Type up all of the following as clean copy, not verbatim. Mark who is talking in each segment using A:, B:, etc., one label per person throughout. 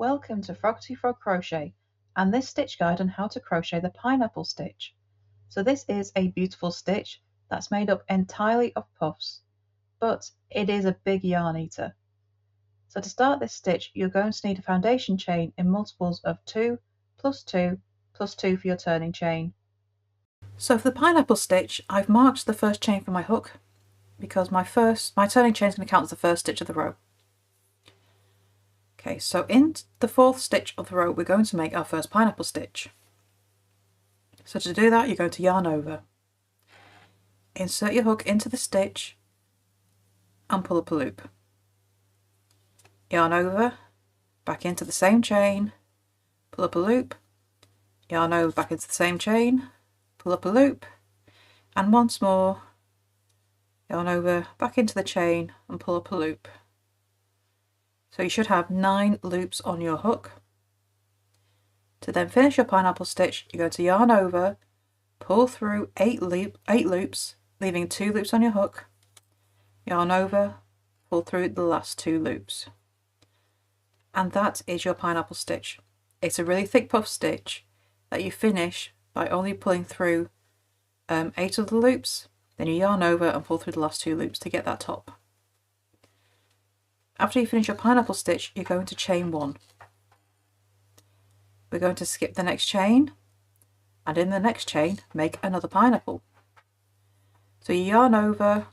A: Welcome to Froggity Frog Crochet and this stitch guide on how to crochet the pineapple stitch. So this is a beautiful stitch that's made up entirely of puffs, but it is a big yarn eater. So to start this stitch, you're going to need a foundation chain in multiples of 2 plus 2 plus 2 for your turning chain. So for the pineapple stitch, I've marked the first chain for my hook because my turning chain is going to count as the first stitch of the row. Okay, so in the fourth stitch of the row, we're going to make our first pineapple stitch. So to do that, you're going to yarn over. Insert your hook into the stitch and pull up a loop. Yarn over, back into the same chain, pull up a loop, yarn over, back into the same chain, pull up a loop, and once more, yarn over, back into the chain and pull up a loop. So you should have 9 loops on your hook. To then finish your pineapple stitch, you're going to yarn over, pull through 8 loops, leaving 2 loops on your hook, yarn over, pull through the last 2 loops. And that is your pineapple stitch. It's a really thick puff stitch that you finish by only pulling through 8 of the loops, then you yarn over and pull through the last 2 loops to get that top. After you finish your pineapple stitch, you're going to chain 1. We're going to skip the next chain, and in the next chain, make another pineapple. So you yarn over,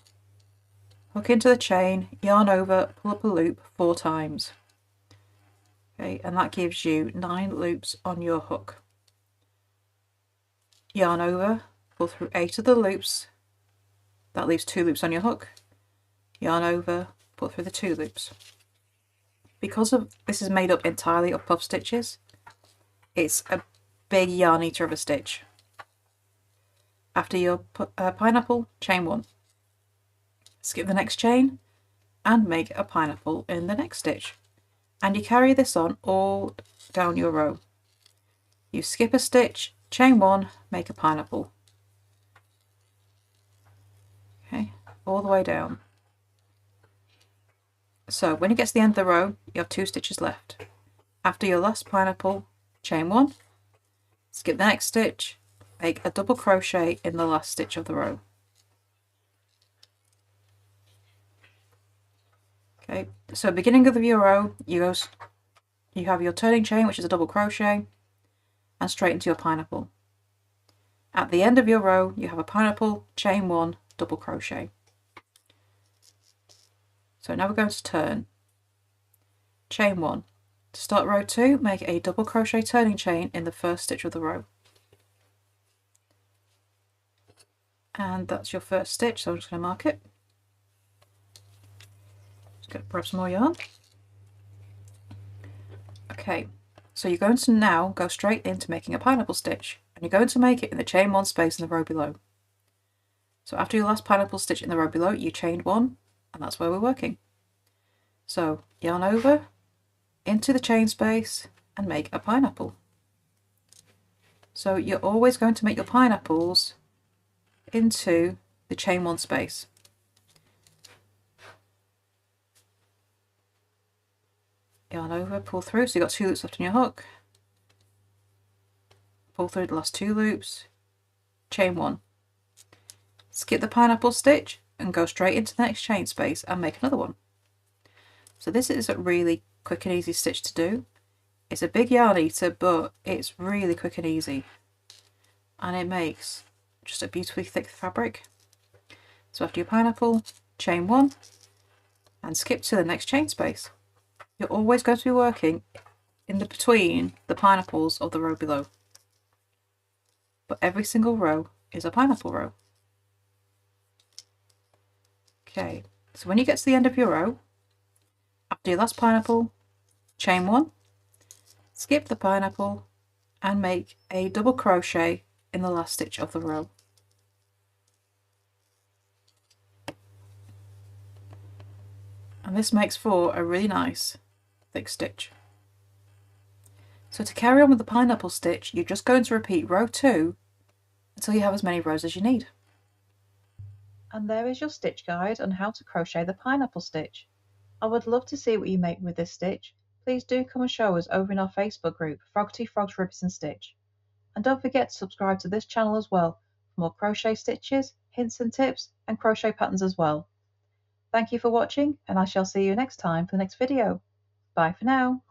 A: hook into the chain, yarn over, pull up a loop 4 times. Okay, and that gives you 9 loops on your hook. Yarn over, pull through 8 of the loops. That leaves 2 loops on your hook. Yarn over, pull through the 2 loops. Because this is made up entirely of puff stitches, it's a big yarn eater of a stitch. After your pineapple, chain 1. Skip the next chain and make a pineapple in the next stitch. And you carry this on all down your row. You skip a stitch, chain 1, make a pineapple. Okay, all the way down. So when you get to the end of the row, you have 2 stitches left. After your last pineapple, chain 1, skip the next stitch, make a double crochet in the last stitch of the row. Okay, so beginning of your row, you have your turning chain, which is a double crochet, and straight into your pineapple. At the end of your row, you have a pineapple, chain 1, double crochet. So now we're going to turn. Chain 1. To start row 2, make a double crochet turning chain in the first stitch of the row. And that's your first stitch, so I'm just going to mark it. Just going to grab some more yarn. Okay, so you're going to now go straight into making a pineapple stitch, and you're going to make it in the chain 1 space in the row below. So after your last pineapple stitch in the row below, you chained 1, and that's where we're working. So yarn over, into the chain space, and make a pineapple. So you're always going to make your pineapples into the chain 1 space. Yarn over, pull through, so you've got 2 loops left on your hook. Pull through the last 2 loops, chain 1. Skip the pineapple stitch and go straight into the next chain space and make another one. So this is a really quick and easy stitch to do. It's a big yarn eater, but it's really quick and easy. And it makes just a beautifully thick fabric. So after your pineapple, chain 1 and skip to the next chain space. You're always going to be working in between the pineapples of the row below. But every single row is a pineapple row. Okay, so when you get to the end of your row, after your last pineapple, chain 1, skip the pineapple and make a double crochet in the last stitch of the row. And this makes for a really nice thick stitch. So to carry on with the pineapple stitch, you're just going to repeat row 2 until you have as many rows as you need. And there is your stitch guide on how to crochet the pineapple stitch. I would love to see what you make with this stitch. please do come and show us over in our Facebook group, Froggity Frogs Ribbons and Stitch. And don't forget to subscribe to this channel as well for more crochet stitches, hints and tips, and crochet patterns as well. Thank you for watching, and I shall see you next time for the next video. Bye for now.